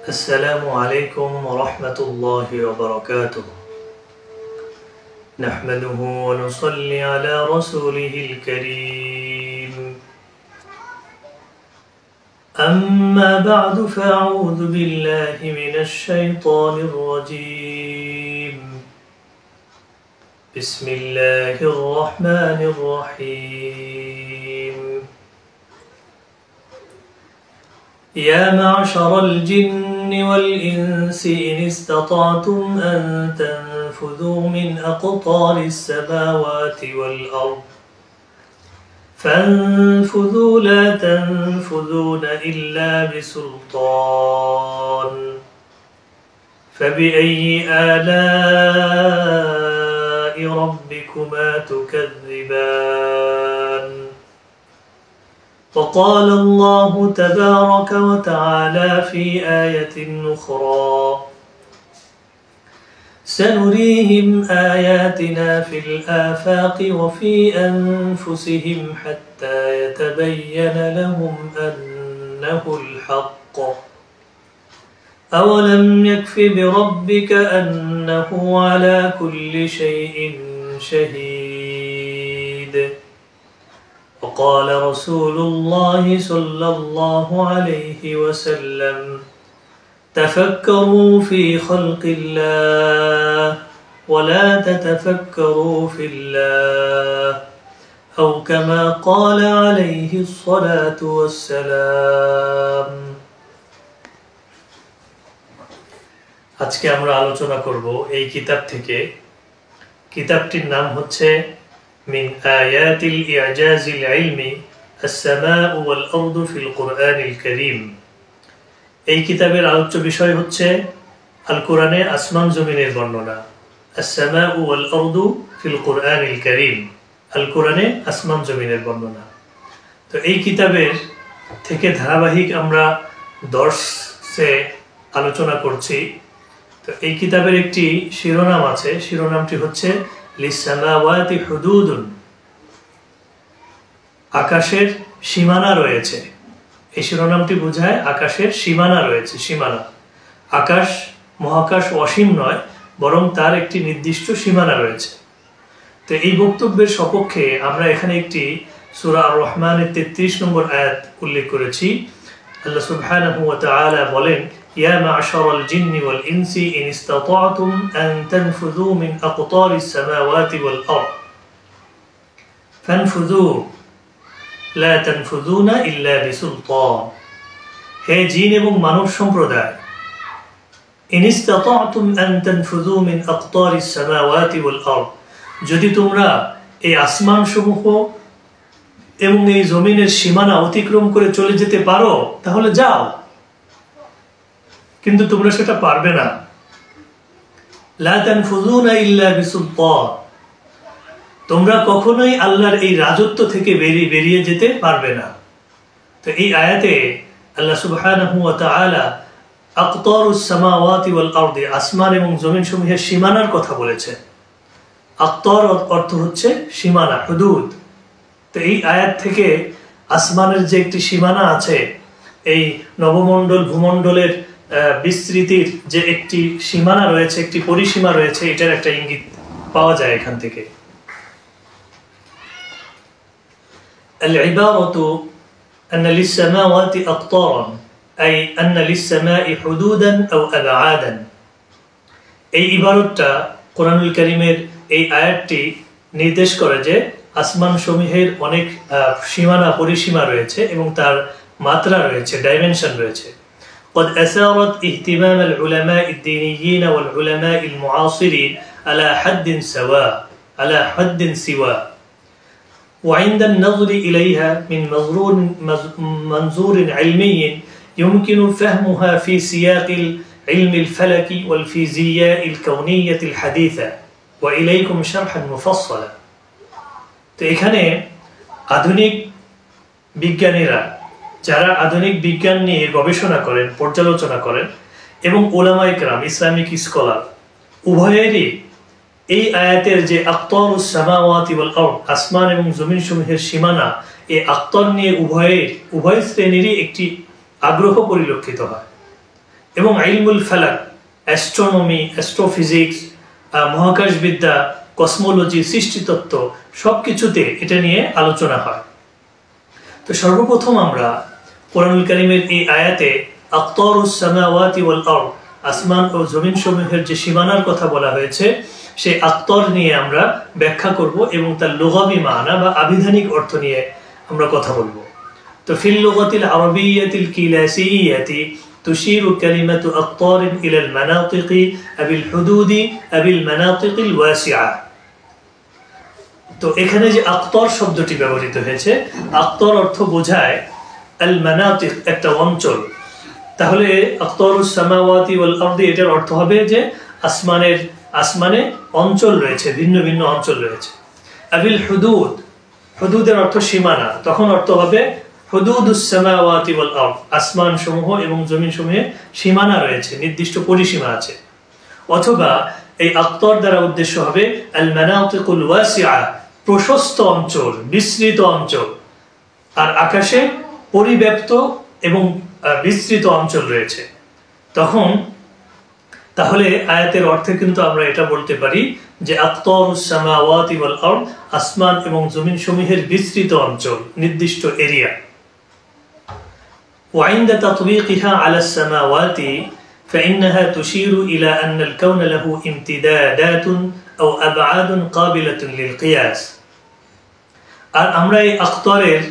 السلام عليكم ورحمة الله وبركاته. نحمده ونصلي على رسوله الكريم. أما بعد فأعوذ بالله من الشيطان الرجيم. بسم الله الرحمن الرحيم. يا معشر الجن والإنس إن استطعتم أن تنفذوا من أقطار السماوات والأرض فانفذوا لا تنفذون إلا بسلطان فبأي آلاء ربكما تكذبان. وقال الله تبارك وتعالى في آية أخرى: سنريهم آياتنا في الآفاق وفي أنفسهم حتى يتبين لهم أنه الحق. أولم يكف بربك أنه على كل شيء شهيد. وقال رسول الله صلى الله عليه وسلم: تفكروا في خلق الله ولا تتفكروا في الله، أو كما قال عليه الصلاة والسلام. আজকে আমরা আলোচনা করব এই কিতাব থেকে। কিতাবটির নাম হচ্ছে من آيات الإعجاز العلمي السماء والأرض في القرآن الكريم. এই কিতাবের আলোচ্য বিষয় হচ্ছে আল কোরআনে আসমান জমিনের বর্ণনা। السماء والأرض في القرآن الكريم, আল কোরআনে আসমান জমিনের বর্ণনা। তো এই কিতাবের থেকে ধারাবাহিক আমরা দর্শে আলোচনা করছি। তো এই কিতাবের একটি শিরোনাম আছে, শিরোনামটি হচ্ছে লিসসামাওয়াতি হুদুদুন, আকাশের সীমানা রয়েছে। এই শিরোনামটি বোঝায় আকাশের সীমানা রয়েছে, সীমানা। আকাশ মহাকাশ অসীম নয়, বরং তার একটি নির্দিষ্ট সীমানা রয়েছে। তো এই বক্তব্যের সপক্ষে আমরা এখানে একটি সূরা আর রহমানের 33 নম্বর আয়াত উল্লেখ করেছি। আল্লাহ সুবহানাহু ওয়া তাআলা বলেন: يا معشر الجن والإنس إن استطعتم أن تنفذوا من أقطار السماوات والأرض فانفذوا لا تنفذون إلا بسلطان. হে জিন এবং মানব সম্প্রদায়, إن استطعتم أن تنفذوا من أقطار السماوات والأرض, যদি তোমরা এই আসমান সমূহ এবং এই জমিনের সীমানা অতিক্রম করে চলে যেতে পারো তাহলে যাও, কিন্তু তোমরা সেটা পারবে না। লা তানফুযুনা ইল্লা বিসুলতান, তোমরা কখনোই আল্লাহর এই রাজত্ব থেকে বেরিয়ে যেতে পারবে না। তো এই আয়াতে আল্লাহ সুবহানাহু ওয়া তাআলা আকতারুস সামাওয়াতি ওয়াল আরদি, আসমান এবং জমিন সমূহের সীমানার কথা বলেছেন। আকতার অর্থ হচ্ছে সীমানা, হুদুদ। তো এই আয়াত থেকে আসমানের যে একটি সীমানা আছে, এই নবমণ্ডল ভূমণ্ডলের বিস্তৃতির যে একটি সীমানা রয়েছে, একটি পরিসীমা রয়েছে, এটার একটা ইঙ্গিত পাওয়া যায় এখান থেকে। العبارة أن للسماوات أقطارا أي أن للسماء حدودا أو أبعادا. এই ইবারতটা কোরআনুল কারীমের এই আয়াতটি নির্দেশ করে যে আসমান সমূহের অনেক সীমানা পরিসীমা রয়েছে এবং তার মাত্রা রয়েছে, ডাইমেনশন রয়েছে। قد أثارت اهتمام العلماء الدينيين والعلماء المعاصرين على حد سواء وعند النظر إليها من منظور علمي يمكن فهمها في سياق العلم الفلكي والفيزياء الكونية الحديثة وإليكم شرحا مفصلا. তো এখানে আধুনিক বিজ্ঞানীরা, যারা আধুনিক বিজ্ঞান নিয়ে গবেষণা করেন, পর্যালোচনা করেন, এবং উলামায়ে কেরাম, ইসলামিক স্কলার, উভয়েরই এই আয়াতের যে আকতারুস সামাওয়াতি ওয়াল আরদ, আসমান এবং জমিন সমূহের সীমানা, এই আক্তর নিয়ে উভয় শ্রেণীরই একটি আগ্রহ পরিলক্ষিত হয়। এবং ইলমুল ফালাক, অ্যাস্ট্রোনমি, অ্যাস্ট্রোফিজিক্স, মহাকাশবিদ্যা, কসমোলজি, সৃষ্টিতত্ত্ব সবকিছুতে এটা নিয়ে আলোচনা হয়। তো সর্বপ্রথম আমরা কোরআনুল কারীমের এই আয়াতে আকতারুস সামাওয়াতি ওয়াল আরদ, আসমান ও জমিন সমূহের যে সীমানার কথা বলা হয়েছে সেই আকতর নিয়ে আমরা ব্যাখ্যা করব এবং তার লুগাবি মানা বা আবিধানিক অর্থ নিয়ে আমরা কথা বলবো। তো ফিল লুগাতিল আরবিয়্যাতিল কিলাসিয়্যাতি তুশিরু কালিমাতু আকতারিন ইলাল মানাতিকি আবিল হুদুদি আবিল মানাতিকিল ওয়াসিআ। তো এখানে যে আকতর শব্দটি ব্যবহৃত হয়েছে, আকতর অর্থ বোঝায় আল মানাতিক, একটা অঞ্চল। তাহলে আকতারুস সামাওয়াতি ওয়াল আরদি এটার অর্থ হবে যে আসমানে অঞ্চল রয়েছে, ভিন্ন ভিন্ন অঞ্চল রয়েছে। আবিল হুদুদ, হুদুদের অর্থ সীমানা, তখন অর্থ হবে হুদুদুস সামাওয়াতি ওয়াল আরদ, আসমান সমূহ এবং জমিন সমূহে সীমানা রয়েছে, নির্দিষ্ট পরিসীমা আছে। অথবা এই আকতর দ্বারা উদ্দেশ্য হবে আল মানাতিকুল ওয়াসিআ, প্রশস্ত অঞ্চল, বিস্তৃত অঞ্চল। আর আকাশে পরিব্যাপ্ত এবং বিস্তৃত অঞ্চল রয়েছে। তাহলে আয়াতের অর্থে কিন্তু আমরা এটা বলতে পারি যে আকতারুস সামাওয়াতি ওয়াল আরদ, আসমান এবং জমিন সমূহের বিস্তৃত অঞ্চল, নির্দিষ্ট এরিয়া। وعند تطبيقها على السماوات فإنها تشير إلى أن الكون له امتدادات أو أبعاد قابلة للقياس। আর আমরা এই আকতারের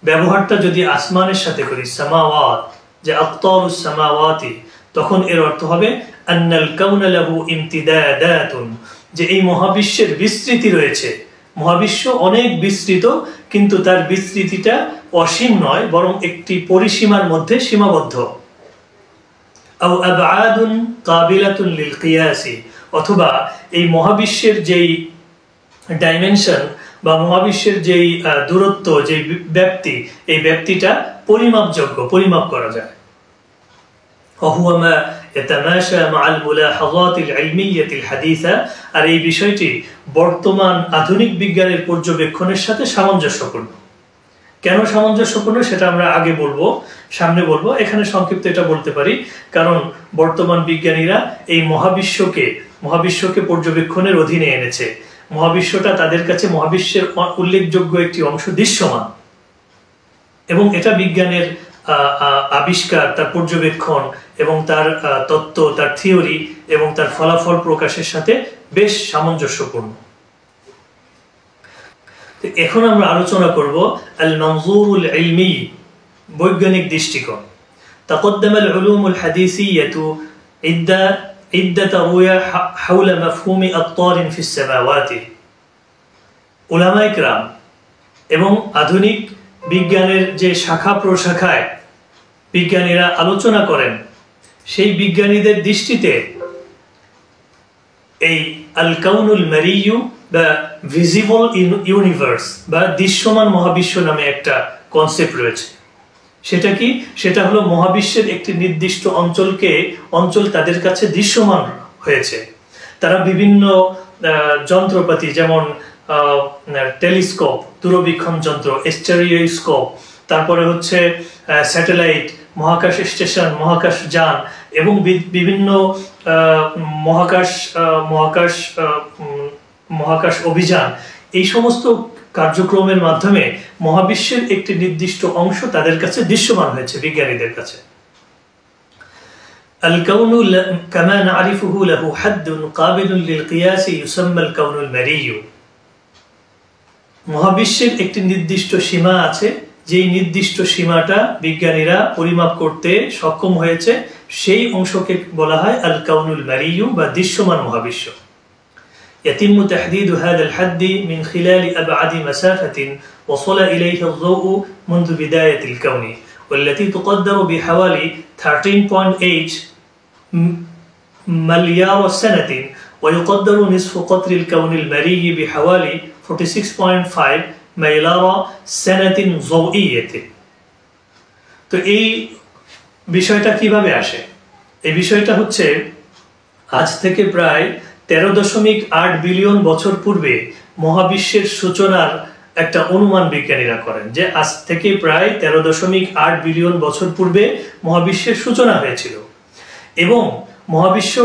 ব্যবহারটা যদি আসমানের সাথে করি, সামাওয়াত, যে আকতারুস সামাওয়াতি, তখন এর অর্থ হবে আন্নাল কাউনা লাহু ইমতিদাদাতুন, যে এই মহাবিশ্বের বিস্তৃতি রয়েছে। মহাবিশ্ব অনেক বিস্তৃত, কিন্তু তার বিস্তৃতিটা অসীম নয়, বরং একটি পরিসীমার মধ্যে সীমাবদ্ধ। আও আবআদুন কাবিলাতুন লিল কিয়াসি, অথবা এই মহাবিশ্বের যেই ডাইমেনশন বা মহাবিশ্বের যেই দূরত্ব, যে ব্যাপ্তি, এই ব্যাপ্তিটা পরিমাপযোগ্য, পরিমাপ করা যায়। وهو ما يتماشى مع الملاحظات العلمية الحديثة, আর এই বিষয়টি বর্তমান আধুনিক বিজ্ঞানের পর্যবেক্ষণের সাথে সামঞ্জস্যপূর্ণ। কেন সামঞ্জস্যপূর্ণ সেটা আমরা আগে বলবো, সামনে বলবো। এখানে সংক্ষিপ্ত এটা বলতে পারি, কারণ বর্তমান বিজ্ঞানীরা এই মহাবিশ্বকে পর্যবেক্ষণের অধীনে এনেছে। মহাবিশ্বটা তাদের কাছে মহাবিশ্বের উল্লেখযোগ্য একটি অংশ দৃশ্যমান, এবং এটা বিজ্ঞানের আবিষ্কার, তার পর্যবেক্ষণ এবং তার তত্ত্ব, তার থিওরি এবং তার ফলাফল প্রকাশের সাথে বেশ সামঞ্জস্যপূর্ণ। এখন আমরা আলোচনা করব আল মানজুরুল ইলমি, বৈজ্ঞানিক দৃষ্টিকোণ। تقدم العلوم الحديثية عدة رؤى حول مفهوم أقطار في السماوات। উলামায়ে কেরাম এবং আধুনিক বিজ্ঞানের যে শাখা প্রশাখায় বিজ্ঞানীরা আলোচনা করেন, সেই বিজ্ঞানীদের দৃষ্টিতে এই আল কাউনুল মারিয়ু বা ভিজিবল ইউনিভার্স বা দৃশ্যমান মহাবিশ্ব নামে একটা কনসেপ্ট রয়েছে। সেটা কি? সেটা হলো মহাবিশ্বের একটি নির্দিষ্ট অঞ্চল তাদের কাছে দৃশ্যমান হয়েছে। তারা বিভিন্ন যন্ত্রপাতি, যেমন টেলিস্কোপ, দূরবীক্ষণ যন্ত্র, স্টেরিওস্কোপ, তারপরে হচ্ছে স্যাটেলাইট, মহাকাশ স্টেশন, মহাকাশ যান এবং বিভিন্ন মহাকাশ অভিযান, এই সমস্ত কার্যক্রমের মাধ্যমে মহাবিশ্বের একটি নির্দিষ্ট অংশ তাদের কাছে দৃশ্যমান হয়েছে বিজ্ঞানীদের কাছে। الكون كما نعرفه له حد قابل للقياس يسمى الكون المري। মহাবিশ্বের একটি নির্দিষ্ট সীমা আছে, যেই নির্দিষ্ট সীমাটা বিজ্ঞানীরা পরিমাপ করতে সক্ষম হয়েছে, সেই অংশকে বলা হয় আল কাউনুল মারিয়ু বা দৃশ্যমান মহাবিশ্ব। يتم تحديد هذا الحد من خلال أبعد مسافة وصل إليه الضوء منذ بداية الكون، والتي تقدر بحوالي 13.8 مليار سنة، ويقدر نصف قطر الكون المري بحوالي 46.5 مليار سنة ضوئية। তো এই বিষয়টা কিভাবে আসে? এই বিষয়টা হচ্ছে আজ থেকে প্রায় 13.8 বিলিয়ন বছর পূর্বে মহাবিশ্বের সূচনার একটা অনুমান বিজ্ঞানীরা করেন, যে আজ থেকে প্রায় 13.8 বিলিয়ন বছর পূর্বে মহাবিশ্বের সূচনা হয়েছিল। এবং মহাবিশ্ব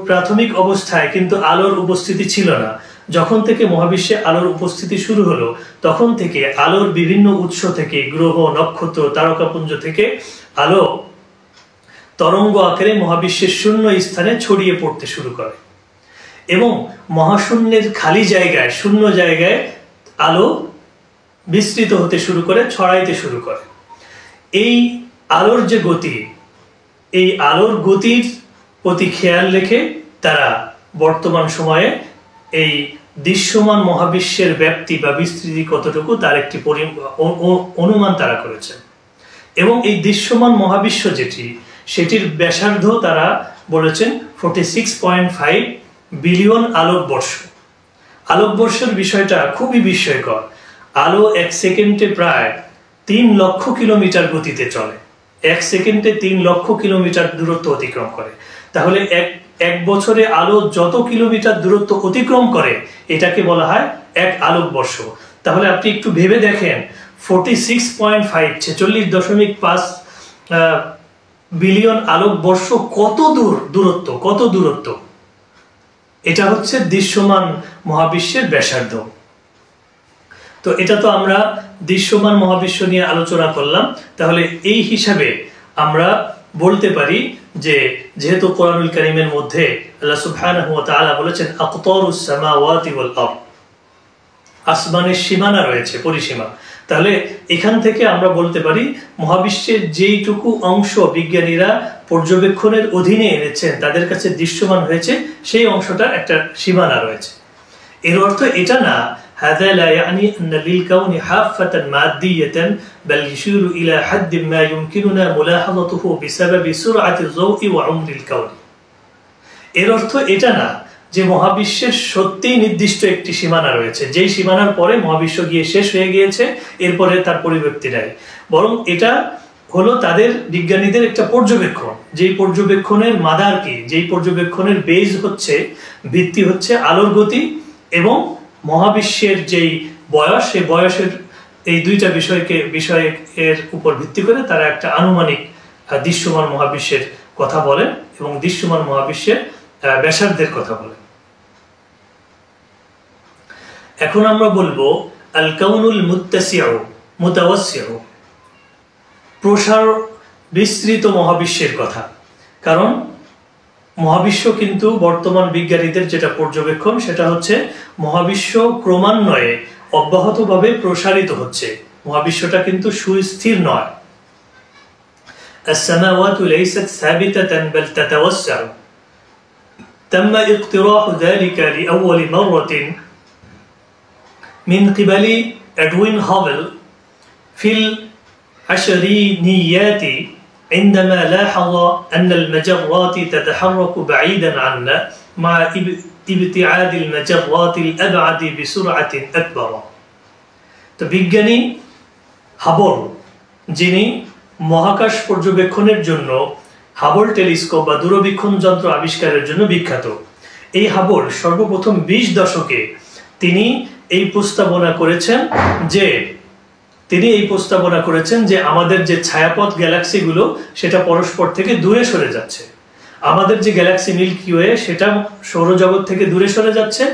প্রাথমিক অবস্থায় কিন্তু আলোর উপস্থিতি ছিল না। যখন থেকে মহাবিশ্বে আলোর উপস্থিতি শুরু হলো তখন থেকে আলোর বিভিন্ন উৎস থেকে, গ্রহ, নক্ষত্র, তারকাপুঞ্জ থেকে আলো তরঙ্গ আকারে মহাবিশ্বের শূন্য স্থানে ছড়িয়ে পড়তে শুরু করে এবং মহাশূন্যের খালি জায়গায়, শূন্য জায়গায় আলো বিস্তৃত হতে শুরু করে, ছড়াইতে শুরু করে। এই আলোর যে গতি, এই আলোর গতির প্রতি খেয়াল রেখে তারা বর্তমান সময়ে এই দৃশ্যমান মহাবিশ্বের ব্যাপ্তি বা বিস্তৃতি কতটুকু তার একটি অনুমান তারা করেছেন। এবং এই দৃশ্যমান মহাবিশ্ব যেটি, সেটির ব্যাসার্ধ তারা বলেছেন 46.5 বিলিয়ন আলোকবর্ষ। আলোকবর্ষের বিষয়টা খুবই বিস্ময়কর। আলো 1 সেকেন্ডে প্রায় 3 লক্ষ কিলোমিটার গতিতে চলে। 1 সেকেন্ডে 3 লক্ষ কিলোমিটার দূরত্ব অতিক্রম করে। তাহলে এক বছরে আলো যত কিলোমিটার দূরত্ব অতিক্রম করে এটাকে বলা হয় 1 আলোকবর্ষ। তাহলে আপনি একটু ভেবে দেখেন 46.5 46.5 বিলিয়ন আলোকবর্ষ কত দূরত্ব। এটা হচ্ছে দৃশ্যমান মহাবিশ্বের ব্যাসার্ধ। তো এটা তো আমরা দৃশ্যমান মহাবিশ্ব নিয়ে আলোচনা করলাম। তাহলে এই হিসাবে আমরা বলতে পারি যে যেহেতু কোরআনুল কারীমের মধ্যে আল্লাহ সুবহানাহু ওয়া তাআলা বলেছেন আকতারুস সামাওয়াতি ওয়াল আরদ, আসমানের সীমানা রয়েছে, পরিসীমা। তাহলে এখান থেকে আমরা বলতে পারি মহাবিশ্বের যেইটুকু অংশ বিজ্ঞানীরা পর্যবেক্ষণের অধীনে এনেছেন, তাদের কাছে দৃশ্যমান হয়েছে, সেই অংশটার একটা সীমানা রয়েছে। এর অর্থ এটা না هذا لا يعني أن للكون حافة مادية بل يشير إلى حد ما يمكننا ملاحظته بسبب سرعة الضوء وعمر الكون। এর অর্থ এটা না যে মহাবিশ্বের সত্যিই নির্দিষ্ট একটি সীমানা রয়েছে, যেই সীমানার পরে মহাবিশ্ব গিয়ে শেষ হয়ে গিয়েছে, এরপরে তার পরিবর্তী নাই। বরং এটা হলো তাদের বিজ্ঞানীদের একটা পর্যবেক্ষণ, যেই পর্যবেক্ষণের মাদার কি, যেই পর্যবেক্ষণের বেজ হচ্ছে, ভিত্তি হচ্ছে আলোর গতি এবং মহাবিশ্বের যেই বয়স, সেই বয়সের এই দুইটা বিষয়ের উপর ভিত্তি করে তারা একটা আনুমানিক দৃশ্যমান মহাবিশ্বের কথা বলেন এবং দৃশ্যমান মহাবিশ্বের ব্যাসার্ধের কথা বলেন। এখন আমরা বলবো আল কাউনুল মুত্তাসিউ মুতাওয়াসসিউ, প্রসার বিস্তৃত মহাবিশ্বের কথা। কারণ মহাবিশ্ব কিন্তু বর্তমান বিজ্ঞানীদের যেটা পর্যবেক্ষণ, সেটা হচ্ছে মহাবিশ্ব ক্রমান্বয়ে অব্যাহতভাবে প্রসারিত হচ্ছে। মহাবিশ্বটা কিন্তু সুস্থির নয়। السماوات ليست ثابتة بل تتوسع. تم اقتراح ذلك لأول مرة من قبل إدوين هابل في العشرينيات عندما لاحظ أن المجرات تتحرك بعيدا عنا مع ابتعاد المجرات الأبعد بسرعة أكبر. তো বিজ্ঞানী হাবল, যিনি মহাকাশ পর্যবেক্ষণের জন্য হাবল টেলিস্কোপ বা দূরবীক্ষণ যন্ত্র আবিষ্কারের জন্য বিখ্যাত, এই হাবল সর্বপ্রথম 20 দশকে তিনি এই প্রস্তাবনা করেছেন যে আমাদের যে ছায়াপথ গ্যালাক্সিগুলো সেটা পরস্পর থেকে দূরে সরে যাচ্ছে। আমাদের যে গ্যালাক্সি মিল্কি ওয়ে সেটা সৌরজগৎ থেকে দূরে সরে যাচ্ছে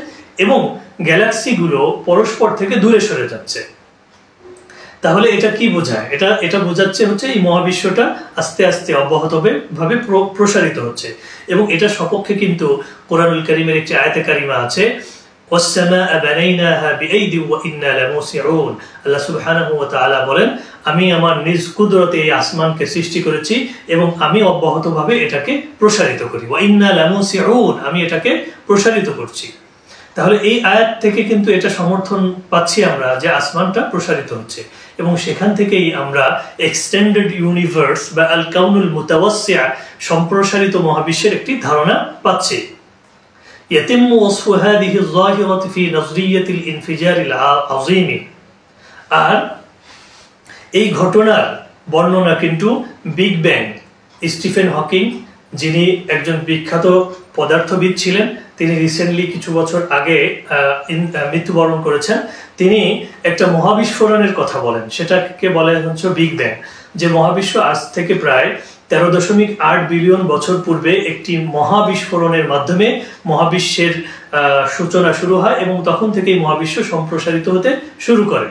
এবং গ্যালাক্সিগুলো পরস্পর থেকে দূরে সরে যাচ্ছে। তাহলে এটা কি বোঝায়? এটা বোঝাচ্ছে হচ্ছে এই মহাবিশ্বটা আস্তে আস্তে অব্যাহতভাবে প্রসারিত হচ্ছে। এবং এটা সপক্ষে কিন্তু কোরআনুল কারীমের একটি আয়াতে কারিমা আছে, والسماء بنيناها بأيد وإنا لموسعون। আল্লাহ সুবহানাহু ওয়া তাআলা বলেন, আমি আমার নিজ কুদরতে এই আসমানকে সৃষ্টি করেছি এবং আমি অব্যাহতভাবে এটাকে প্রসারিত করি। ওয়া ইন্না লামুসিউন, আমি এটাকে প্রসারিত করছি। তাহলে এই আয়াত থেকে কিন্তু এটা সমর্থন পাচ্ছি আমরা যে আসমানটা প্রসারিত হচ্ছে এবং সেখান থেকেই আমরা এক্সটেন্ডেড ইউনিভার্স বা আল কাউনুল মুতাওয়াসসি, সম্প্রসারিত মহাবিশ্বের একটি ধারণা পাচ্ছি। يتم وصف هذه الظاهرة في نظرية الانفجار العظيم। আর এই ঘটনার বর্ণনা কিন্তু বিগ ব্যাং, স্টিফেন হকিং, যিনি একজন বিখ্যাত পদার্থবিদ ছিলেন, তিনি রিসেন্টলি কিছু বছর আগে মৃত্যুবরণ করেছেন। তিনি একটা মহাবিস্ফোরণের কথা বলেন, সেটাকে বলে হচ্ছে বিগ ব্যাং, যে মহাবিশ্ব আজ থেকে প্রায় 13.8 বিলিয়ন বছর পূর্বে একটি মহাবিস্ফোরণের মাধ্যমে মহাবিশ্বের সূচনা শুরু হয় এবং তখন থেকেই মহাবিশ্ব সম্প্রসারিত হতে শুরু করে।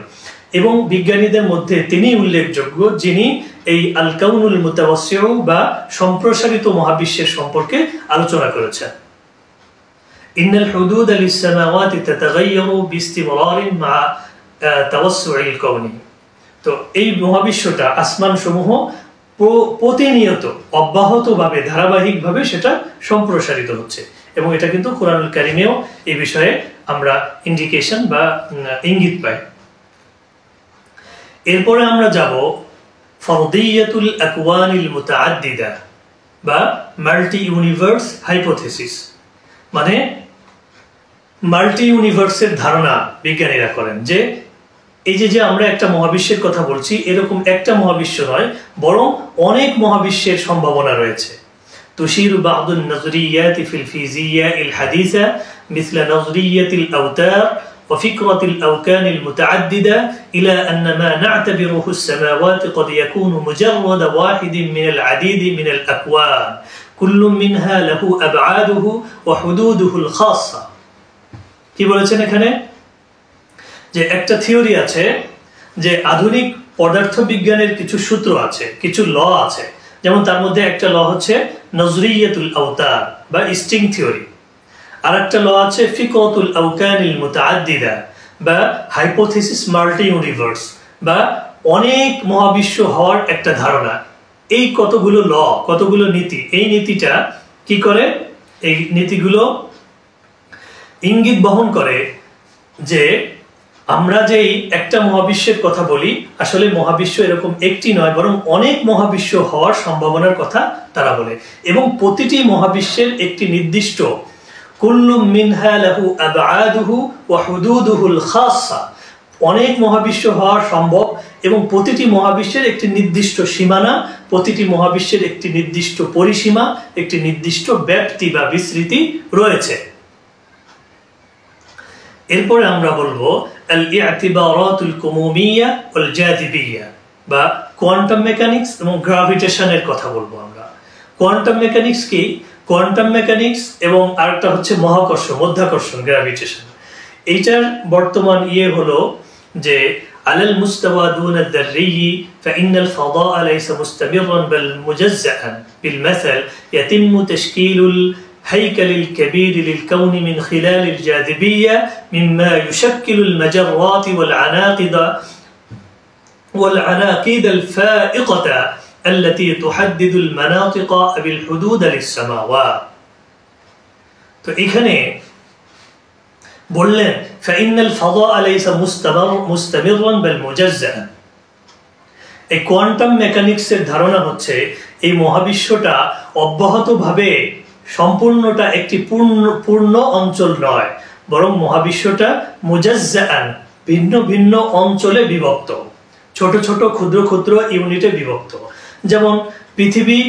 এবং বিজ্ঞানীদের মধ্যে তিনি উল্লেখযোগ্য যিনি এই আল কাউনুল মুতাওয়াসসিউ বা সম্প্রসারিত মহাবিশ্বের সম্পর্কে আলোচনা করেছেন। ইন্নাল হুদুদ লিস সামাওয়াতি তাতাগায়্যারু বিইসতিমরারিন মা তাওয়াসসুইল কাউনি। তো এই মহাবিশ্বটা আসমান সমূহ প্রতিনিয়ত অব্যাহতভাবে ধারাবাহিকভাবে সেটা সম্প্রসারিত হচ্ছে এবং এটা কিন্তু কোরআনুল কারীমেও এই বিষয়ে আমরা ইন্ডিকেশন বা ইঙ্গিত পাই। এরপরে আমরা যাব ফরদিয়াতুল আকওয়ানিল মুতাআদ্দিদা বা মাল্টি ইউনিভার্স হাইপোথেসিস, মানে মাল্টি ইউনিভার্সের ধারণা বিজ্ঞানীরা করেন যে এই যে আমরা একটা মহাবিশ্বের কথা বলছি, এরকম একটা মহাবিশ্ব নয় বরং অনেক মহাবিশ্বের সম্ভাবনা রয়েছে। তুশিরু বা'দুন নাযরিয়াতি ফিল ফিজিয়াইল হাদিসা মিসলা নাযরিয়াতিল আওতার ওয়া ফিকরাতিল আওকানিল মুতাআদ্দিদা ইলা আন্না মা না'তাবিরুহু আস-সামাওয়াতি قد يكون مجرد واحد من العديد من الأكوان كل منها له أبعاده وحدوده الخاصة। কি বলেছেন এখানে যে একটা থিওরি আছে যে আধুনিক পদার্থবিজ্ঞানের কিছু সূত্র আছে, কিছু ল আছে, যেমন তার মধ্যে একটা ল হচ্ছে নজরিয়াতুল আওতার বা স্ট্রিং থিওরি, আর একটা ল আছে ফিকরাতুল আওকানিল মুতাআদ্দিদা বা হাইপোথিসিস মাল্টি ইউনিভার্স বা অনেক মহাবিশ্ব হওয়ার একটা ধারণা। এই কতগুলো ল, কতগুলো নীতি, এই নীতিটা কি করে, এই নীতিগুলো ইঙ্গিত বহন করে যে আমরা যেই একটা মহাবিশ্বের কথা বলি আসলে মহাবিশ্ব এরকম একটি নয় বরং অনেক মহাবিশ্ব হওয়ার সম্ভাবনার কথা তারা বলে এবং প্রতিটি মহাবিশ্বের একটি নির্দিষ্ট কুল্লু মিনহা লাহু আবআদুহু ওয়া হুদুদুহুল খাসসা, অনেক মহাবিশ্ব হওয়া সম্ভব এবং প্রতিটি মহাবিশ্বের একটি নির্দিষ্ট সীমানা, প্রতিটি মহাবিশ্বের একটি নির্দিষ্ট পরিসীমা, একটি নির্দিষ্ট ব্যাপ্তি বা বিস্তৃতি রয়েছে। এরপরে আমরা বলবো আল-ই'তিবারাতুল কুমুমিয়া ওয়াল জাযিবিয়া বা কোয়ান্টাম মেকানিক্স এবং গ্র্যাভিটেশনের কথা বলবো আমরা। কোয়ান্টাম মেকানিক্স কি? কোয়ান্টাম মেকানিক্স এবং আরেকটা হচ্ছে মহাকর্ষ, মধ্যাকর্ষণ, গ্র্যাভিটেশন। এইটার বর্তমান হলো যে আলাল মুস্তাওয়া দুন আদ-দাররি ফাইনাল ফাদাআ লাইসা মুস্তামিরান বাল মুজাজ্জাআন বিল মাসাল ইয়াতিমু তাশকিলুল هيكل الكبير للكون من خلال الجاذبية مما يشكل المجرات والعناقيد الفائقة التي تحدد المناطق بالحدود للسماوات। তো এখানে বললেন فإن الفضاء ليس مستمرا بل مجزأ। এই কোয়ান্টাম মেকানিক্সের ধারণা হচ্ছে এই মহাবিশ্বটা অব্যাহতভাবে সম্পূর্ণটা একটি পূর্ণ অঞ্চল নয় বরং মহাবিশ্বটা মুজাজ্জাআন, ভিন্ন ভিন্ন অঞ্চলে বিভক্ত, ছোট ছোট ক্ষুদ্র ক্ষুদ্র ইউনিটে বিভক্ত। যেমন পৃথিবী,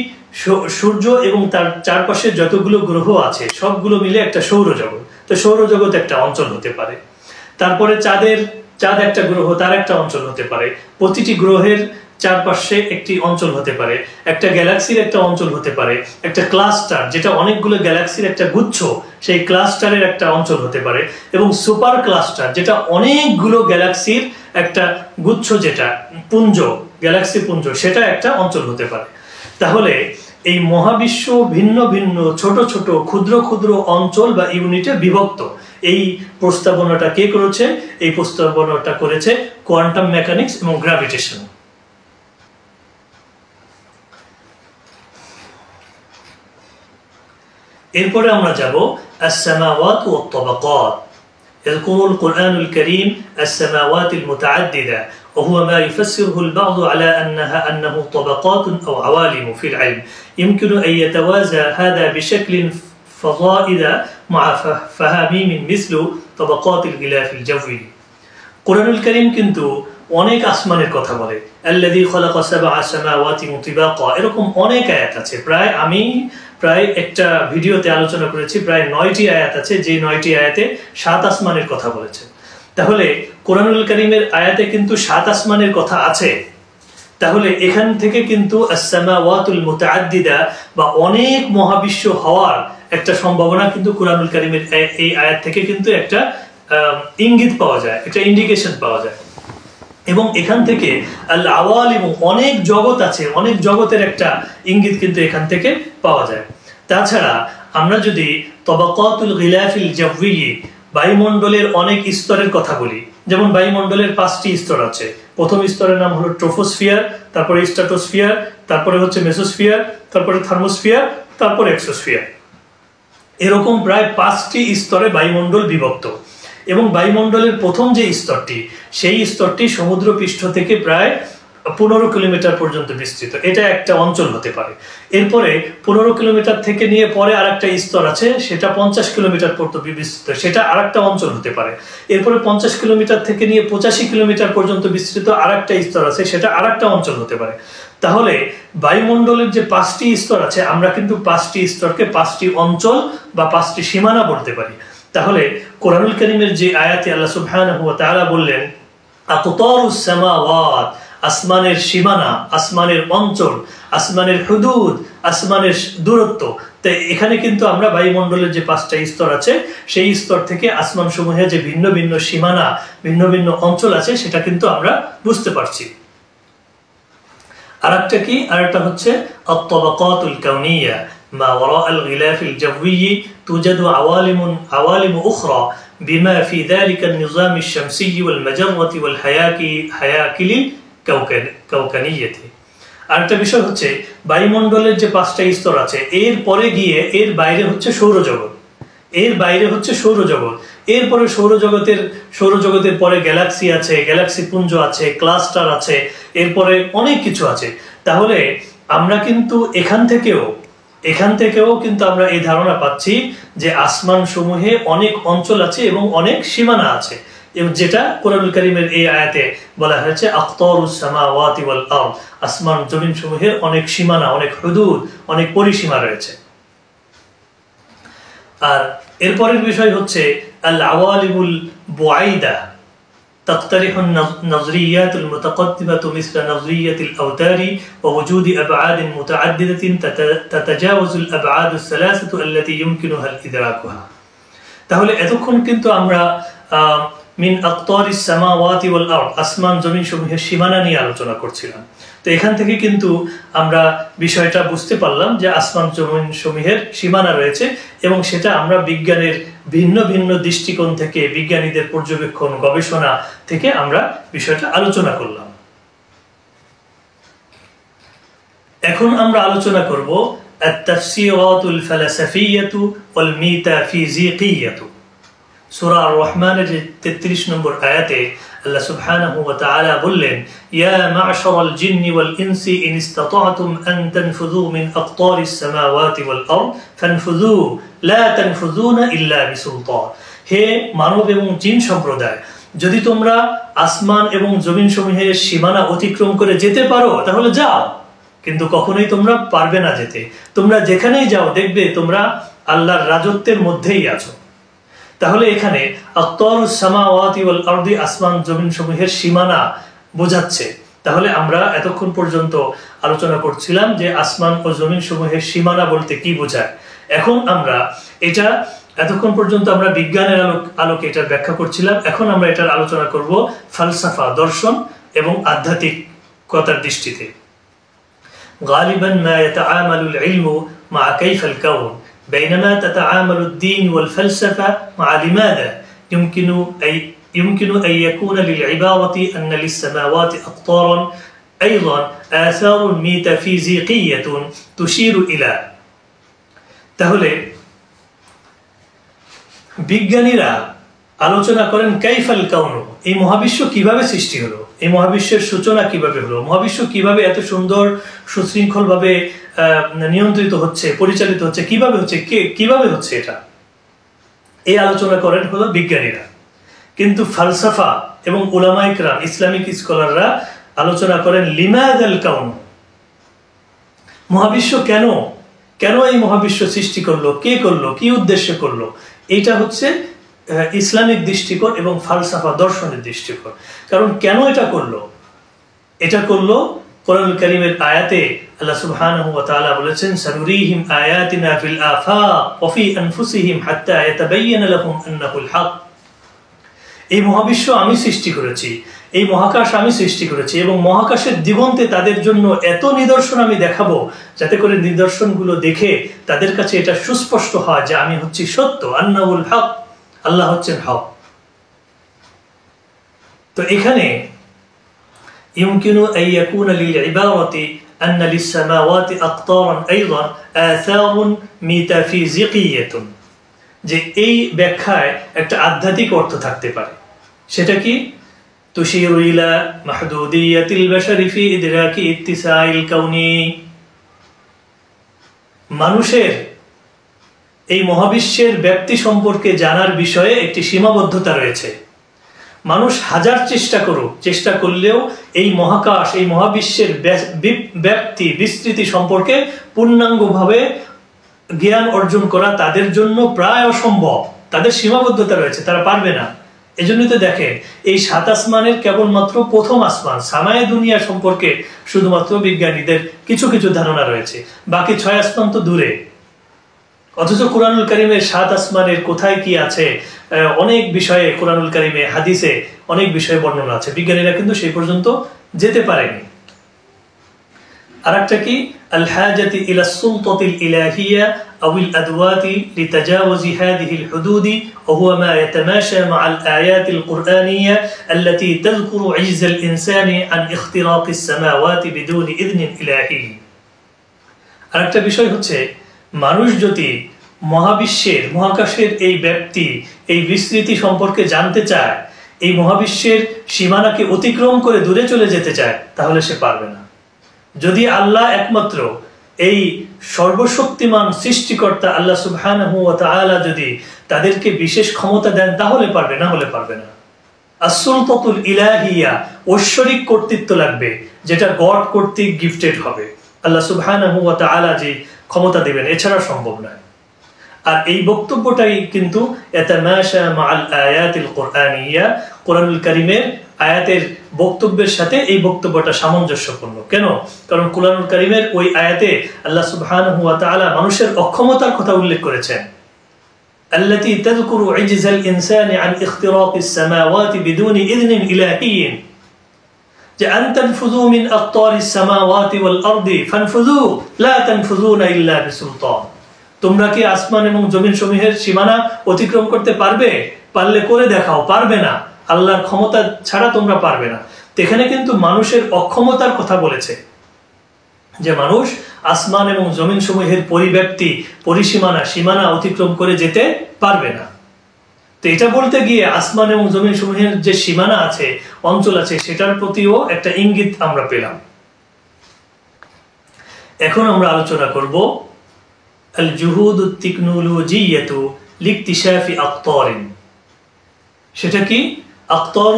সূর্য এবং তার চারপাশে যতগুলো গ্রহ আছে সবগুলো মিলে একটা সৌরজগৎ। তো সৌরজগৎ একটা অঞ্চল হতে পারে। তারপরে চাঁদ একটা গ্রহ, তার একটা অঞ্চল হতে পারে। প্রতিটি গ্রহের চারপাশে একটি অঞ্চল হতে পারে, একটা গ্যালাক্সির একটা অঞ্চল হতে পারে, একটা ক্লাস্টার যেটা অনেকগুলো গ্যালাক্সির একটা গুচ্ছ, সেই ক্লাস্টারের একটা অঞ্চল হতে পারে, এবং সুপার ক্লাস্টার যেটা অনেকগুলো গ্যালাক্সির একটা গুচ্ছ, যেটা পুঞ্জ, গ্যালাক্সি পুঞ্জ, সেটা একটা অঞ্চল হতে পারে। তাহলে এই মহাবিশ্ব ভিন্ন ভিন্ন ছোট ছোট ক্ষুদ্র ক্ষুদ্র অঞ্চল বা ইউনিটে বিভক্ত। এই প্রস্তাবনাটা কে করেছে? এই প্রস্তাবনাটা করেছে কোয়ান্টাম মেকানিক্স এবং গ্র্যাভিটেশন। এরপরে আমরা যাব السماوات والطبقات। يذكر القرآن الكريم السماوات المتعددة وهو ما يفسره البعض على أنه طبقات أو عوالم في العلم يمكن أن يتوازى هذا بشكل فضائل مع فهاميم مثل طبقات الغلاف الجوي। قرآن الكريم কিন্তু অনেক আসমানের কথা বলে। الذي خلق سبع سماوات طباقا, এরকম অনেক আয়াত আছে। আমি প্রায় একটা ভিডিওতে আলোচনা করেছি, প্রায় 9টি আয়াত আছে, যে 9টি আয়াতে 7 আসমানের কথা বলেছে। তাহলে কোরআনুল কারীমের আয়াতে কিন্তু 7 আসমানের কথা আছে। তাহলে এখান থেকে কিন্তু আস-সামাওয়াতুল মুতাআদ্দিদা বা অনেক মহাবিশ্ব হওয়ার একটা সম্ভাবনা কিন্তু কুরআনুল কারীমের এই আয়াত থেকে কিন্তু একটা ইঙ্গিত পাওয়া যায়, একটা ইন্ডিকেশন পাওয়া যায়। এবং এখান থেকে আল আওয়ালিম, অনেক জগৎ আছে, অনেক জগতের একটা ইঙ্গিত কিন্তু এখান থেকে পাওয়া যায়। তাছাড়া আমরা যদি তাবাকাতুল গিলাফিল জাওয়ি, বায়ুমণ্ডলের অনেক স্তরের কথা বলি, যেমন বায়ুমণ্ডলের 5টি স্তর আছে। প্রথম স্তরের নাম হলো ট্রোপোস্ফিয়ার, তারপরে স্ট্র্যাটোস্ফিয়ার, তারপরে হচ্ছে মেসোস্ফিয়ার, তারপরে থার্মোস্ফিয়ার, তারপরে এক্সোস্ফিয়ার। এরকম প্রায় 5টি স্তরে বায়ুমণ্ডল বিভক্ত। এবং বায়ুমণ্ডলের প্রথম যে স্তরটি, সেই স্তরটি সমুদ্র পৃষ্ঠ থেকে প্রায় 15 কিলোমিটার পর্যন্ত বিস্তৃত, এটা একটা অঞ্চল হতে পারে। এরপরে 15 কিলোমিটার থেকে নিয়ে পরে আরেকটা স্তর আছে, সেটা 50 কিলোমিটার পর্যন্ত বিস্তৃত, সেটা আরেকটা অঞ্চল হতে পারে। এরপরে 50 কিলোমিটার থেকে নিয়ে 85 কিলোমিটার পর্যন্ত বিস্তৃত আরেকটা স্তর আছে, সেটা আরেকটা অঞ্চল হতে পারে। তাহলে বায়ুমণ্ডলের যে 5টি স্তর আছে, আমরা কিন্তু 5টি স্তরকে 5টি অঞ্চল বা 5টি সীমানা বলতে পারি। তাহলে কোরআনুল কারীমের যে আয়াতে আল্লাহ সুবহানাহু ওয়া তাআলা বললেন আকতারুস সামাওয়াত, আসমানের সীমানা, আসমানের অঞ্চল, আসমানের হুদুদ, আসমানের দূরত্ব। তাই এখানে কিন্তু আমরা বায়ুমণ্ডলের যে 5টা স্তর আছে, সেই স্তর থেকে আসমান সমূহে যে ভিন্ন ভিন্ন সীমানা, ভিন্ন ভিন্ন অঞ্চল আছে, সেটা কিন্তু আমরা বুঝতে পারছি। আরেকটা কি? আরেকটা হচ্ছে আত-তাবাকাতুল কাউনিয়া, মা ওয়ারাআল গিলাফিল জাওয়ি তুজাদু আওয়ালিম উখরা বিমা ফি যালিকা আন-নিজাম আশ-শামসি ওয়াল মাজাররাতি ওয়াল হায়াকিল কাওকানিয়াতি। আরেকটা বিষয় হচ্ছে বায়ুমণ্ডলের যে 5টা স্তর আছে, এর পরে গিয়ে এর বাইরে হচ্ছে সৌরজগৎ, এর বাইরে হচ্ছে সৌরজগৎ, এরপরে সৌরজগতের পরে গ্যালাক্সি আছে, গ্যালাক্সি পুঞ্জ আছে, ক্লাস্টার আছে, এরপরে অনেক কিছু আছে। তাহলে আমরা কিন্তু এখান থেকেও কিন্তু আমরা এই ধারণা পাচ্ছি যে আসমান সমূহে অনেক অঞ্চল আছে এবং অনেক সীমানা আছে, এবং যেটা কোরআনুল কারীমের এই আয়াতে বলা হয়েছে আকতারুস সামাওয়াতি ওয়াল আরদ, আসমান জমিন সমূহের অনেক সীমানা, অনেক হুদুদ, অনেক পরিসীমা রয়েছে। আর এরপরের বিষয় হচ্ছে আল আওয়ালিমুল বুআইদা تقترح النظريات المتقدمة مثل نظرية الأوتار ووجود أبعاد متعددة تتجاوز الأبعاد الثلاثة التي يمكنها الإدراكها। তাহলে এতক্ষণ কিন্তু আমরা মিন আকতারিস সামাওয়াতি ওয়াল আরদ, আসমান জমিন সমূহের সীমানা নিয়ে আলোচনা করছিলাম। তো এখান থেকে কিন্তু আমরা বিষয়টা বুঝতে পারলাম যে আসমান জমিন সমূহের সীমানা রয়েছে, এবং সেটা আমরা বিজ্ঞানের ভিন্ন ভিন্ন দৃষ্টিকোণ থেকে, বিজ্ঞানীদের পর্যবেক্ষণ, গবেষণা থেকে আমরা বিষয়টা আলোচনা করলাম। এখন আমরা আলোচনা করব আত-তাফসীরাতুল ফালসাফিয়্যাতু ওয়াল মিতাফিজিকিয়্যাতু। সূরা আর-রহমানের 33 নম্বর আয়াতে আল্লাহ সুবহানাহু ওয়া তাআলা বললেন ইয়া মা'শারাল জিন্নি ওয়াল ইনসি ইন ইসতাতা'তুম আন তানফুযু মিন আকতারিস সামাওয়াতি ওয়াল আরদ ফানফুযু লা তানফুযুনা ইল্লা বিসুলতান। হে মানব এবং জিন সম্প্রদায়, যদি তোমরা আসমান এবং জমিন সমূহের সীমানা অতিক্রম করে যেতে পারো তাহলে যাও, কিন্তু কখনোই তোমরা পারবে না যেতে। তোমরা যেখানেই যাও দেখবে তোমরা আল্লাহর রাজত্বের মধ্যেই আছো। তাহলে এখানে আকতারুস সামাওয়াতি ওয়াল আরদি, আসমান জমিন সমূহের সীমানা বোঝাচ্ছে। তাহলে আমরা এতক্ষণ পর্যন্ত আলোচনা করছিলাম যে আসমান ও জমিন সমূহের সীমানা বলতে কি বোঝায়। এখন আমরা এটা এতক্ষণ পর্যন্ত আমরা বিজ্ঞানের আলোকে এটার ব্যাখ্যা করছিলাম। এখন আমরা এটার আলোচনা করব ফালসাফা, দর্শন এবং আধ্যাত্মিকতার দৃষ্টিতে। গালিবান মা ইয়াতাআমালুল ইলমু মা কাইফাল কাউন بينما تتعامل الدين والفلسفة مع لماذا يمكن أن يكون للعبارة أن للسماوات أقطارا أيضا آثار ميتافيزيقية تشير إلى। তাহলে বিজ্ঞানীরা আলোচনা করেন কাইফাল কাউনু, এই মহাবিশ্ব কিভাবে সৃষ্টি হলো, এই মহাবিশ্বের সূচনা কিভাবে হলো, মহাবিশ্ব কিভাবে এত সুন্দর সুশৃঙ্খল ভাবে নিয়ন্ত্রিত হচ্ছে, পরিচালিত হচ্ছে, কিভাবে হচ্ছে এটা, এই আলোচনা করেন হলো বিজ্ঞানীরা। কিন্তু ফালসাফা এবং উলামায়ে কেরাম, ইসলামিক স্কলাররা আলোচনা করেন লিমাযাল কাউন, মহাবিশ্ব কেন এই মহাবিশ্ব সৃষ্টি করলো, কে করলো, কি উদ্দেশ্যে করলো। এইটা হচ্ছে ইসলামিক দৃষ্টিকোণ এবং ফালসাফা, দর্শনের দৃষ্টিকোণ। কারণ কেন এটা করলো কোরআনুল কারীমের আয়াতে আল্লাহ সুবহানাহু ওয়া তাআলা বলেছেন সানুরিহিম আয়াতিনা ফিল আফাক ওয়া ফি আনফুসিহিম হাত্তা ইয়াতাবায়ানা লাহুম আন্নাহুল হক। এই মহাবিশ্ব আমি সৃষ্টি করেছি, এই মহাকাশ আমি সৃষ্টি করেছি এবং মহাকাশের দিগন্তে তাদের জন্য এত নিদর্শন আমি দেখাবো যাতে করে নিদর্শনগুলো দেখে তাদের কাছে এটা সুস্পষ্ট হয় যে আমি হচ্ছি সত্য, আন্নাহুল হক, আল্লাহ হচ্ছেন হক। তো এখানে يمكن أن يكون للعبارة أن للسماوات أقطارا أيضا آثار ميتافيزيقية যে এই ব্যাখ্যায় একটা আধ্যাত্মিক অর্থ থাকতে পারে। সেটা কি? তুশিরু ইলা মাহদুদিয়াতিল বাশারি ফি ইদরাকি ইত্তিসাইল কাউনি, মানুষের এই মহাবিশ্বের ব্যাপ্তি সম্পর্কে জানার বিষয়ে একটি সীমাবদ্ধতা রয়েছে। মানুষ হাজার চেষ্টা করলেও এই মহাকাশ, এই মহাবিশ্বের ব্যাপ্তি বিস্তৃতি সম্পর্কে পূর্ণাঙ্গভাবে জ্ঞান অর্জন করা তাদের জন্য প্রায় অসম্ভব। তাদের সীমাবদ্ধতা রয়েছে, তারা পারবে না। এজন্যই তো দেখেন এই ৭ আসমানের কেবলমাত্র প্রথম আসমান সামায়ে দুনিয়া সম্পর্কে শুধুমাত্র বিজ্ঞানীদের কিছু কিছু ধারণা রয়েছে, বাকি ৬ আসমান তো দূরে। অথচ কোরআনুল কারীমের ৭ আসমানের কোথায় কি আছে অনেক বিষয়ে কোরআনুল কারীমে হাদিসে অনেক বিষয়ে বর্ণনা আছে, বিজ্ঞানীরা কিন্তু সেই পর্যন্ত যেতে পারেনি। আরেকটা কি? আল হাজাতি ইলা সুলতাতিল ইলাহিয়া আউল আদওয়াতি লিতাজাওয়ুজি হাদিহিল হুদুদি ওয়া হুয়া মা ইয়াতামাশা মাআল আয়াতিল কুরআনিয়া আল্লাতী তাযকুরু ইজজাল ইনসানি আন ইখতিরাকিস সামাওয়াতি বিদুনি ইযনিন ইলাহি। আরেকটা বিষয় হচ্ছে মানুষ যদি মহাবিশ্বের, মহাকাশের এই ব্যাপ্তি, এই বিস্তৃতি সম্পর্কে জানতে চায়, এই মহাবিশ্বের সীমানাকে অতিক্রম করে দূরে চলে যেতে চায়, তাহলে সে পারবে না। যদি আল্লাহ একমাত্র এই সর্বশক্তিমান সৃষ্টিকর্তা আল্লাহ সুবহানাহু ওয়া তাআলা যদি তাদেরকে বিশেষ ক্ষমতা দেন তাহলে পারবে, না হলে পারবে না। আস-সুলতাতুল ইলাহিয়া, ঐশ্বরিক কর্তৃত্ব লাগবে, যেটা গড কর্তৃক গিফটেড হবে। আল্লাহ সুবহানাহু ওয়া তাআলা যে ক্ষমতা দেবেন, এছাড়া সম্ভব নয়। আর এই বক্তব্যটাই কিন্তু ইয়াতামাশা মাআল আয়াতিল কুরআনিয়া, কোরআনুল কারীমের আয়াতের বক্তব্যের সাথে এই বক্তব্যটা সামঞ্জস্যপূর্ণ। কেন? কারণ কোরআনুল কারীমের ওই আয়াতে আল্লাহ সুবহানাহু ওয়া তাআলা মানুষের অক্ষমতার কথা উল্লেখ করেছেন। আল্লাতী তাযকুরু ইজজাল ইনসানি আন ইখতিরাকিস সামাওয়াতি বিদুনি ইযনিন ইলাহিয়্যিন, যে আন তানফুযু মিন আকতারিস সামাওয়াতি ওয়াল আরদি ফানফুযু লা তানফুযুনা ইল্লা বিসুলতান। তোমরা কি আসমান এবং জমিন সমূহের সীমানা অতিক্রম করতে পারবে? পারলে করে দেখাও। পারবে না, আল্লাহর ক্ষমতা ছাড়া তোমরা পারবে না। তো এখানে কিন্তু মানুষের অক্ষমতার কথা বলেছে, যে মানুষ আসমান এবং জমিন সমূহের পরিব্যাপ্তি, পরিসীমানা, সীমানা অতিক্রম করে যেতে পারবে না। তো এটা বলতে গিয়ে আসমান এবং জমিন সমূহের যে সীমানা আছে, অঞ্চল আছে, সেটার প্রতিও একটা ইঙ্গিত আমরা পেলাম। এখন আমরা আলোচনা করব আল জুহুদুত টেকনোলজিয়াতু লিকতিশাফি আকতারিন। সেটা কি? আকতার,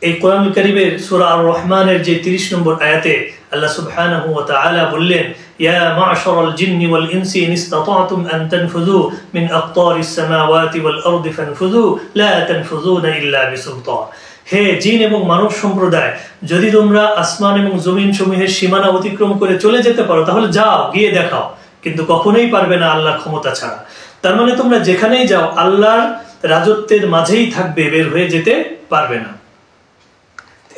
এই কোরআনুল কারীমের সূরা আর রহমানের যে 30 নম্বর আয়াতে আল্লাহ সুবহানাহু ওয়া তাআলা বললেন, ইয়া মা'শারাল জিন্নি ওয়াল ইনসি ইন ইসতাতা'তুম আন তানফুযু মিন আকতারিস সামাওয়াতি ওয়াল আরদি ফানফুযু লা তানফুযুনা ইল্লা বিসুলতান। হে জিন এবং মানব সম্প্রদায়, যদি তোমরা আসমান এবং জমিন সমূহের সীমানা অতিক্রম করে চলে যেতে পারো তাহলে যাও, গিয়ে দেখাও, কিন্তু কখনোই পারবে না আল্লাহর ক্ষমতা ছাড়া। তার মানে তোমরা যেখানেই যাও আল্লাহর রাজত্বের মাঝেই থাকবে, বের হয়ে যেতে পারবে না।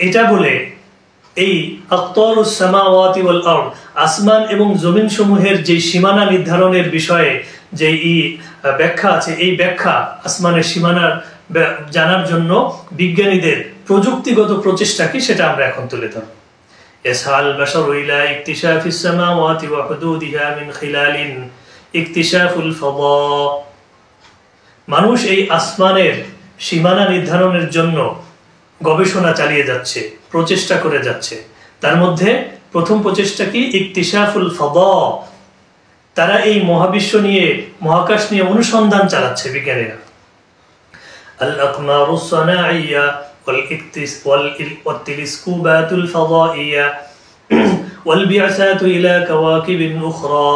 এটা বলে এই আকতারুস সামাওয়াতি ওয়াল আরদ, আসমান এবং জমিন সমূহের যে সীমানা নির্ধারণের বিষয়ে যে ব্যাখ্যা আছে, এই ব্যাখ্যা আসমানের সীমানার জানার জন্য বিজ্ঞানীদের প্রযুক্তিগত প্রচেষ্টা কি সেটা আমরা এখন তুলে ধরব। يسعى البشر إلى اكتشاف السماوات وحدودها من خلال اكتشاف الفضاء। মানুষ এই আসমানের সীমানা নির্ধারণের জন্য গবেষণা চালিয়ে যাচ্ছে, প্রচেষ্টা করে যাচ্ছে। তার মধ্যে প্রথম প্রচেষ্টা কি? ইকতিশাফুল ফাদা। তারা এই মহাবিশ্ব নিয়ে, মহাকাশ নিয়ে অনুসন্ধান চালাচ্ছে বিজ্ঞানীরা। আল আকমারুস সানাইয়া والتلسكوبات الفضائية والبعثات إلى كواكب أخرى।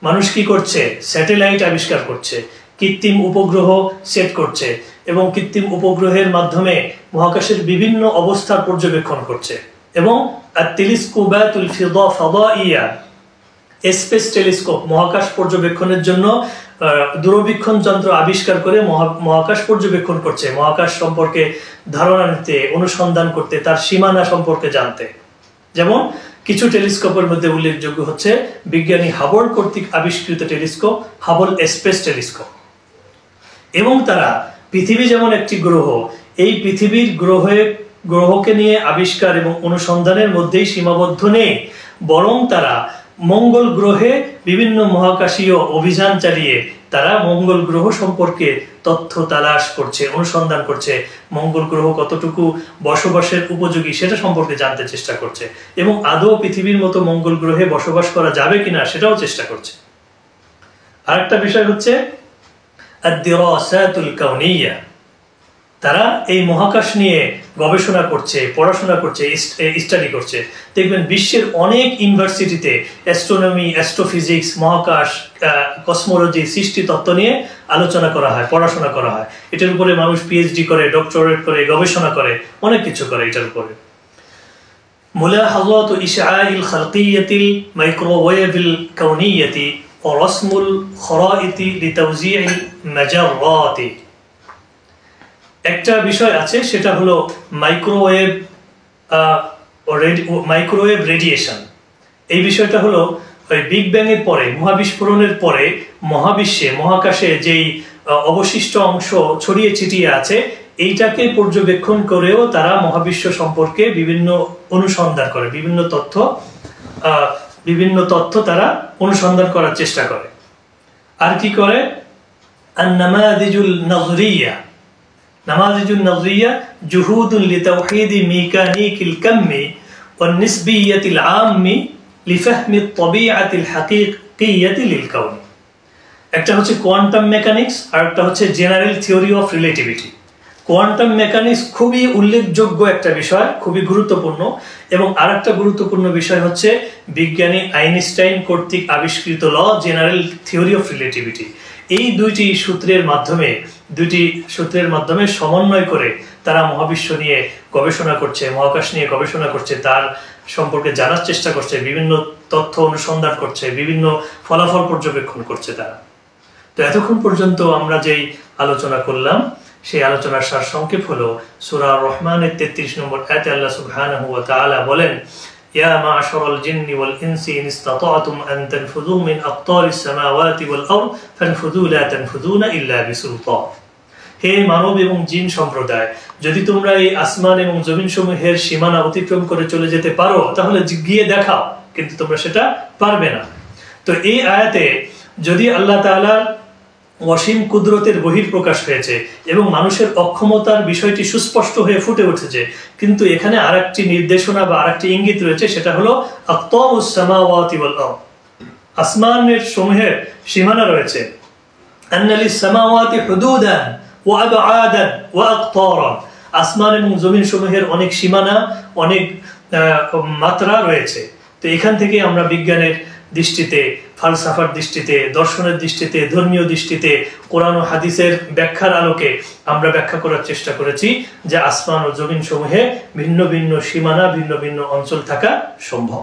মানুষ কি করছে? স্যাটেলাইট আবিষ্কার করছে, কৃত্রিম উপগ্রহ সেট করছে এবং কৃত্রিম উপগ্রহের মাধ্যমে মহাকাশের বিভিন্ন অবস্থার পর্যবেক্ষণ করছে। এবং আত-টেলিস্কোপাতুল ফাদাইয়া, স্পেস টেলিস্কোপ, মহাকাশ পর্যবেক্ষণের জন্য দূরবীক্ষণ যন্ত্র আবিষ্কার করে মহাকাশ পর্যবেক্ষণ করছে, মহাকাশ সম্পর্কে ধারণা নিতে, অনুসন্ধান করতে, তার সীমানা সম্পর্কে জানতে। যেমন কিছু টেলিস্কোপের মধ্যে উল্লেখযোগ্য হচ্ছে বিজ্ঞানী হাবল কর্তৃক আবিষ্কৃত টেলিস্কোপ, হাবল স্পেস টেলিস্কোপ। এবং তারা পৃথিবী যেমন একটি গ্রহ, এই পৃথিবীর গ্রহকে নিয়ে আবিষ্কার এবং অনুসন্ধানের মধ্যেই সীমাবদ্ধ নেই, বরং তারা মঙ্গল গ্রহে বিভিন্ন মহাকাশীয় অভিযান চালিয়ে তারা মঙ্গল গ্রহ সম্পর্কে তথ্য তালাশ করছে, অনুসন্ধান করছে, মঙ্গল গ্রহ কতটুকু বসবাসের উপযোগী সেটা সম্পর্কে জানতে চেষ্টা করছে, এবং আদৌ পৃথিবীর মতো মঙ্গল গ্রহে বসবাস করা যাবে কিনা সেটাও চেষ্টা করছে। আরেকটা বিষয় হচ্ছে আদ-দিরাসাতুল কাউনিয়া, তারা এই মহাকাশ নিয়ে গবেষণা করছে, পড়াশোনা করছে, স্টাডি করছে। দেখবেন বিশ্বের অনেক ইউনিভার্সিটিতে অ্যাস্ট্রোনমি, অ্যাস্ট্রোফিজিক্স, মহাকাশ, কসমোলজি, সৃষ্টি তত্ত্ব নিয়ে আলোচনা করা হয়, পড়াশোনা করা হয়। এটার উপরে মানুষ পিএইচডি করে, ডক্টরেট করে, গবেষণা করে, অনেক কিছু করে এটার উপরে। মুলাহাযাতু ইশআইল খালকিয়াতিল মাইক্রোওয়েভিল কাউনিয়াতি ওয়া রাসমুল খরাইতি লিতাওযীইল মাজাররাতি। একটা বিষয় আছে, সেটা হলো মাইক্রোওয়েভ রেডিয়েশন। এই বিষয়টা হলো ওই বিগ ব্যাং এর পরে, মহাবিস্ফোরণের পরে মহাবিশ্বে, মহাকাশে যেই অবশিষ্ট অংশ ছড়িয়ে ছিটিয়ে আছে, এইটাকে পর্যবেক্ষণ করেও তারা মহাবিশ্ব সম্পর্কে বিভিন্ন অনুসন্ধান করে, বিভিন্ন তথ্য তারা অনুসন্ধান করার চেষ্টা করে। আর কি করে? আন-নামাযিজুল নাযরিয়া, নামাযিজুন নাযরিয়া জুহুদুন লিতাওহীদি মেকানিকিল কাম্মি ওয়ান নিসবিয়্যাতিল আম্মি লিফাহমি আত-তাবিআতিল হাকীকিয়্যাতি লিল কাউন। একটা হচ্ছে কোয়ান্টাম মেকানিক্স, আর একটা হচ্ছে general theory of relativity. Quantum mechanics খুবই উল্লেখযোগ্য একটা বিষয়, খুবই গুরুত্বপূর্ণ। এবং আরেকটা গুরুত্বপূর্ণ বিষয় হচ্ছে বিজ্ঞানী আইনস্টাইন কর্তৃক আবিষ্কৃত ল, জেনারেল থিওরি অফ রিলেটিভিটি। এই দুইটি সূত্রের মাধ্যমে সমন্বয় করে তারা মহাবিশ্ব নিয়ে গবেষণা করছে, মহাকাশ নিয়ে গবেষণা করছে, তার সম্পর্কে জানার চেষ্টা করছে, বিভিন্ন তথ্য অনুসন্ধান করছে, বিভিন্ন ফলাফল পর্যবেক্ষণ করছে তারা। তো এতক্ষণ পর্যন্ত আমরা যেই আলোচনা করলাম, সেই আলোচনার সারসংক্ষেপ হলো সূরা রহমানের 33 নম্বর আয়াতে আল্লাহ সুবহানাহু ওয়া তাআলা বলেন, ইয়া মা'শারাল জিন্নি ওয়াল ইনসি ইন ইসতাতা'তুম আন তানফুযু মিন আকতারিস সামাওয়াতি ওয়াল আরদ ফানফুযু লা তানফুযুনা ইল্লা বিসুলতান। হে মানব এবং জিন সম্প্রদায়, যদি তোমরা এই আসমান এবং জমিন সমূহের সীমানা অতিক্রম করে চলে যেতে পারো তাহলে গিয়ে দেখাও, কিন্তু তোমরা সেটা পারবে না। তো এই আয়াতে যদি আল্লাহ তাআলার অসীম কুদরতের বহিঃপ্রকাশ হয়েছে এবং মানুষের অক্ষমতার বিষয়টি সুস্পষ্ট হয়ে ফুটে উঠেছে, কিন্তু এখানে আরেকটি নির্দেশনা বা আরেকটি ইঙ্গিত রয়েছে, সেটা হলো আকতারুস সামাওয়াতি ওয়াল আরদ, আসমানের সমূহের সীমানা রয়েছে। আন্নালিস সামাওয়াতি হুদুদান ওয়া আবআদান ওয়া আকতারান, আসমান এবং জমিন সমূহের অনেক সীমানা, অনেক মাত্রা রয়েছে। তো এখান থেকে আমরা বিজ্ঞানের দৃষ্টিতে, ফালসাফার দৃষ্টিতে, দর্শনের দৃষ্টিতে, ধর্মীয় দৃষ্টিতে, কোরআন ও হাদিসের ব্যাখ্যার আলোকে আমরা ব্যাখ্যা করার চেষ্টা করেছি যে আসমান ও জমিন সমূহে ভিন্ন ভিন্ন সীমানা, ভিন্ন ভিন্ন অঞ্চল থাকা সম্ভব।